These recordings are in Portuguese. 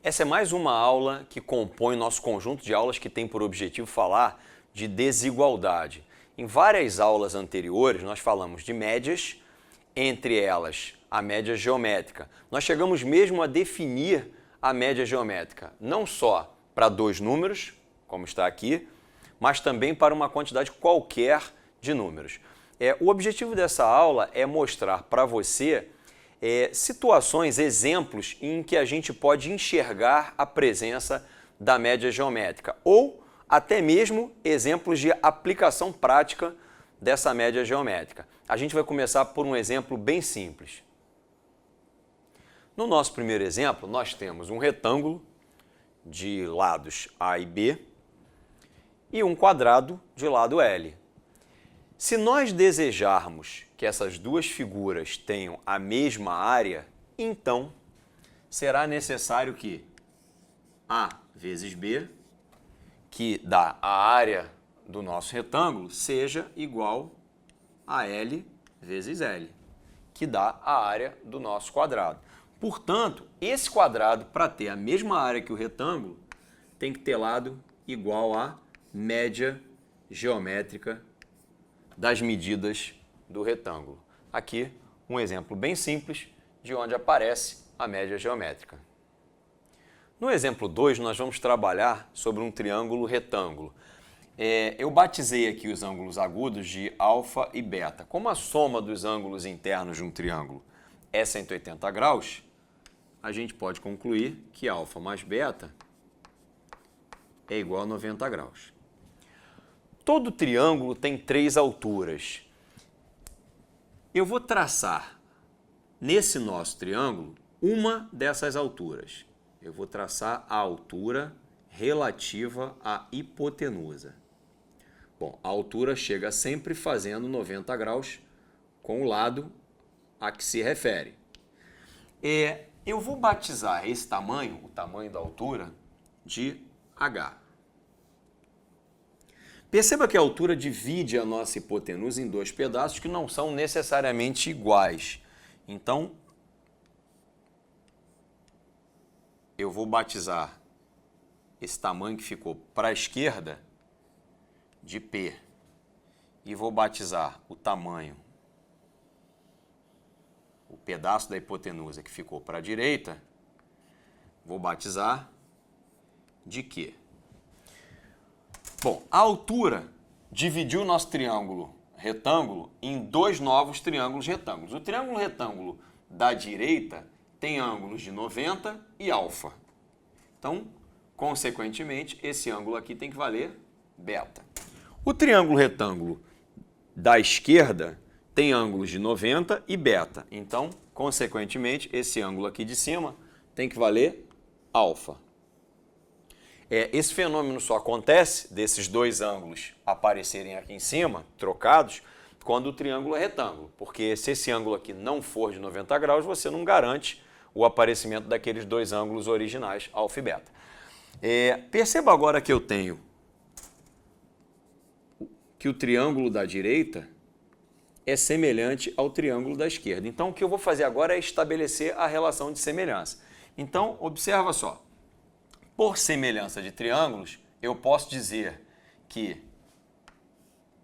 Essa é mais uma aula que compõe o nosso conjunto de aulas que tem por objetivo falar de desigualdade. Em várias aulas anteriores, nós falamos de médias, entre elas a média geométrica. Nós chegamos mesmo a definir a média geométrica, não só para dois números, como está aqui, mas também para uma quantidade qualquer de números. O objetivo dessa aula é mostrar para você situações, exemplos em que a gente pode enxergar a presença da média geométrica ou até mesmo exemplos de aplicação prática dessa média geométrica. A gente vai começar por um exemplo bem simples. No nosso primeiro exemplo, nós temos um retângulo de lados A e B e um quadrado de lado L. Se nós desejarmos que essas duas figuras tenham a mesma área, então será necessário que A vezes B, que dá a área do nosso retângulo, seja igual a L vezes L, que dá a área do nosso quadrado. Portanto, esse quadrado, para ter a mesma área que o retângulo, tem que ter lado igual à média geométrica das medidas do retângulo. Aqui, um exemplo bem simples de onde aparece a média geométrica. No exemplo 2, nós vamos trabalhar sobre um triângulo retângulo. Eu batizei aqui os ângulos agudos de alfa e beta. Como a soma dos ângulos internos de um triângulo é 180 graus, a gente pode concluir que alfa mais beta é igual a 90 graus. Todo triângulo tem três alturas. Eu vou traçar nesse nosso triângulo uma dessas alturas. Eu vou traçar a altura relativa à hipotenusa. Bom, a altura chega sempre fazendo 90 graus com o lado a que se refere. Eu vou batizar esse tamanho, o tamanho da altura, de H. Perceba que a altura divide a nossa hipotenusa em dois pedaços que não são necessariamente iguais. Então, eu vou batizar esse tamanho que ficou para a esquerda de P e vou batizar o tamanho, o pedaço da hipotenusa que ficou para a direita, vou batizar de Q. Bom, a altura dividiu o nosso triângulo retângulo em dois novos triângulos retângulos. O triângulo retângulo da direita tem ângulos de 90 e alfa. Então, consequentemente, esse ângulo aqui tem que valer beta. O triângulo retângulo da esquerda tem ângulos de 90 e beta. Então, consequentemente, esse ângulo aqui de cima tem que valer alfa. Esse fenômeno só acontece desses dois ângulos aparecerem aqui em cima, trocados, quando o triângulo é retângulo. Porque se esse ângulo aqui não for de 90 graus, você não garante o aparecimento daqueles dois ângulos originais, alfa e beta. Perceba agora que eu tenho que o triângulo da direita é semelhante ao triângulo da esquerda. Então, o que eu vou fazer agora é estabelecer a relação de semelhança. Então, observa só. Por semelhança de triângulos, eu posso dizer que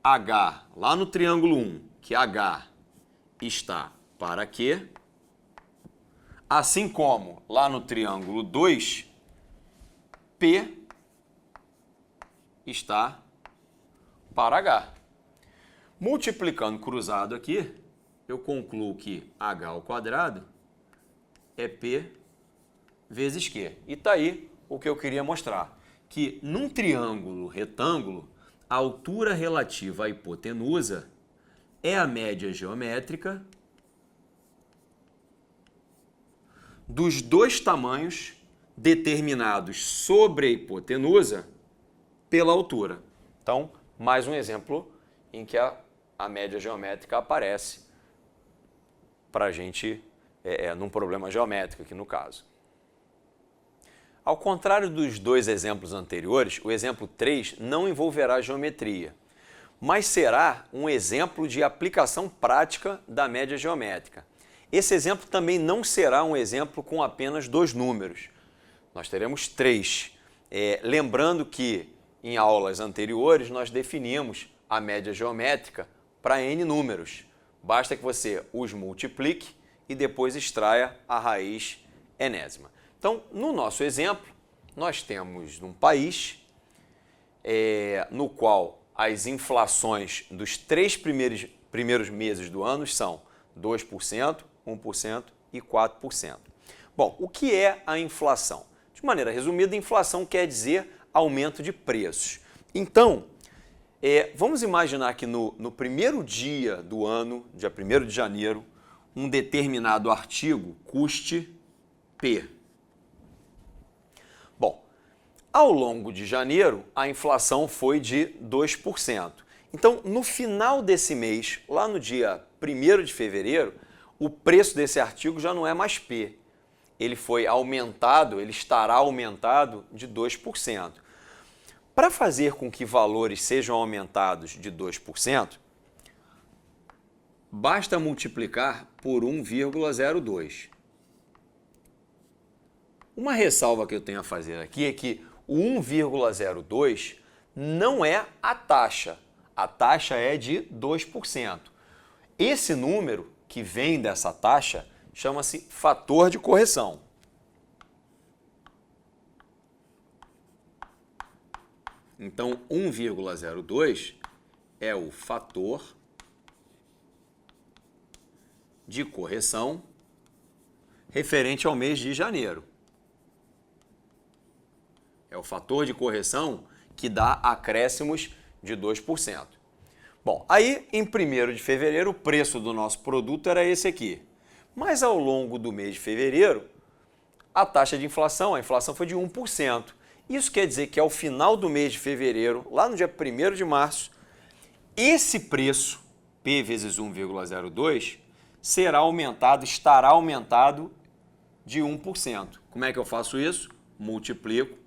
H, lá no triângulo 1, que H está para Q, assim como lá no triângulo 2, P está para H. Multiplicando cruzado aqui, eu concluo que H ao quadrado é P vezes Q. E está aí o que eu queria mostrar, que num triângulo retângulo, a altura relativa à hipotenusa é a média geométrica dos dois tamanhos determinados sobre a hipotenusa pela altura. Então, mais um exemplo em que a média geométrica aparece para a gente num problema geométrico aqui no caso. Ao contrário dos dois exemplos anteriores, o exemplo 3 não envolverá geometria, mas será um exemplo de aplicação prática da média geométrica. Esse exemplo também não será um exemplo com apenas dois números. Nós teremos 3. Lembrando que em aulas anteriores nós definimos a média geométrica para n números. Basta que você os multiplique e depois extraia a raiz enésima. Então, no nosso exemplo, nós temos um país no qual as inflações dos 3 primeiros meses do ano são 2%, 1% e 4%. Bom, o que é a inflação? De maneira resumida, inflação quer dizer aumento de preços. Então, vamos imaginar que no primeiro dia do ano, dia 1º de janeiro, um determinado artigo custe P. Bom, ao longo de janeiro, a inflação foi de 2%. Então, no final desse mês, lá no dia 1º de fevereiro, o preço desse artigo já não é mais P. Ele foi aumentado, ele estará aumentado de 2%. Para fazer com que valores sejam aumentados de 2%, basta multiplicar por 1,02. Uma ressalva que eu tenho a fazer aqui é que o 1,02 não é a taxa é de 2%. Esse número que vem dessa taxa chama-se fator de correção. Então, 1,02 é o fator de correção referente ao mês de janeiro. É o fator de correção que dá acréscimos de 2%. Bom, aí em 1º de fevereiro o preço do nosso produto era esse aqui. Mas ao longo do mês de fevereiro, a taxa de inflação, a inflação foi de 1%. Isso quer dizer que ao final do mês de fevereiro, lá no dia 1º de março, esse preço, P vezes 1,02, estará aumentado de 1%. Como é que eu faço isso? Multiplico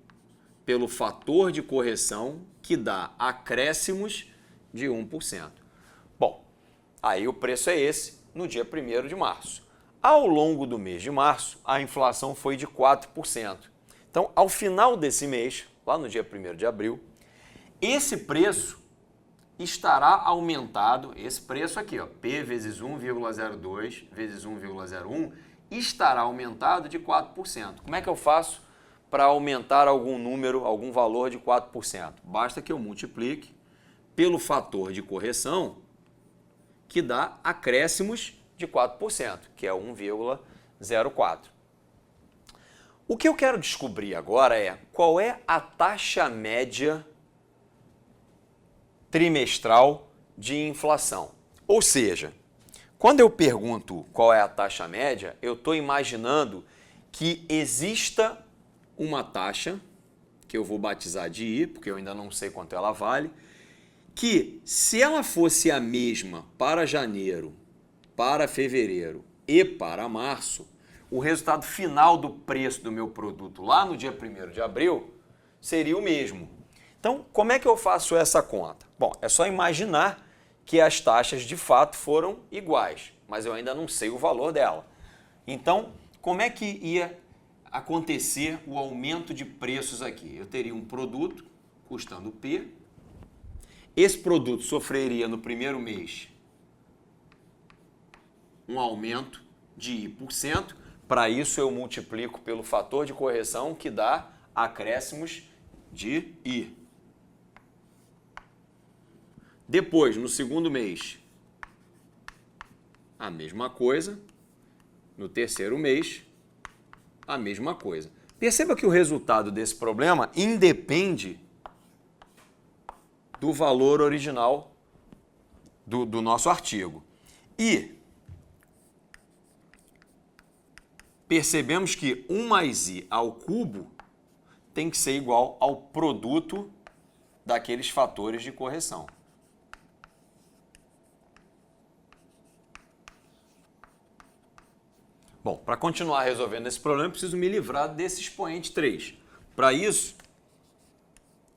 pelo fator de correção que dá acréscimos de 1%. Bom, aí o preço é esse no dia 1º de março. Ao longo do mês de março, a inflação foi de 4%. Então, ao final desse mês, lá no dia 1º de abril, esse preço estará aumentado, esse preço aqui, ó, P vezes 1,02 vezes 1,01, estará aumentado de 4%. Como é que eu faço para aumentar algum número, algum valor de 4%? Basta que eu multiplique pelo fator de correção que dá acréscimos de 4%, que é 1,04. O que eu quero descobrir agora é qual é a taxa média trimestral de inflação. Ou seja, quando eu pergunto qual é a taxa média, eu estou imaginando que exista uma taxa, que eu vou batizar de I, porque eu ainda não sei quanto ela vale, que se ela fosse a mesma para janeiro, para fevereiro e para março, o resultado final do preço do meu produto lá no dia 1º de abril seria o mesmo. Então, como é que eu faço essa conta? Bom, é só imaginar que as taxas de fato foram iguais, mas eu ainda não sei o valor dela. Então, como é que ia acontecer o aumento de preços aqui? Eu teria um produto custando P. Esse produto sofreria no primeiro mês um aumento de I%. Para isso, eu multiplico pelo fator de correção que dá acréscimos de I. Depois, no segundo mês, a mesma coisa. No terceiro mês, a mesma coisa. Perceba que o resultado desse problema independe do valor original do nosso artigo. E percebemos que 1 mais I ao cubo tem que ser igual ao produto daqueles fatores de correção. Bom, para continuar resolvendo esse problema, eu preciso me livrar desse expoente 3. Para isso,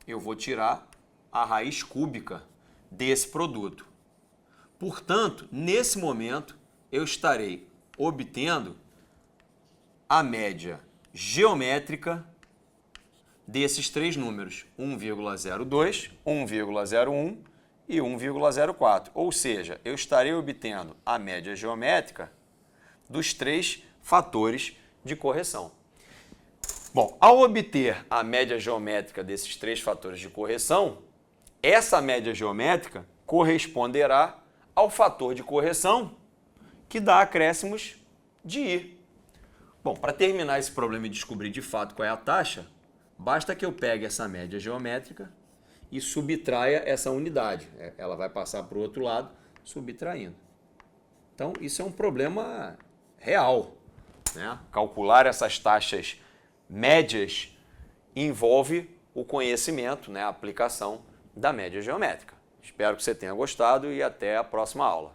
eu vou tirar a raiz cúbica desse produto. Portanto, nesse momento, eu estarei obtendo a média geométrica desses três números, 1,02, 1,01 e 1,04. Ou seja, eu estarei obtendo a média geométrica dos três fatores de correção. Bom, ao obter a média geométrica desses três fatores de correção, essa média geométrica corresponderá ao fator de correção que dá acréscimos de I. Bom, para terminar esse problema e descobrir de fato qual é a taxa, basta que eu pegue essa média geométrica e subtraia essa unidade. Ela vai passar para o outro lado, subtraindo. Então, isso é um problema real, né? Calcular essas taxas médias envolve o conhecimento, né? A aplicação da média geométrica. Espero que você tenha gostado e até a próxima aula.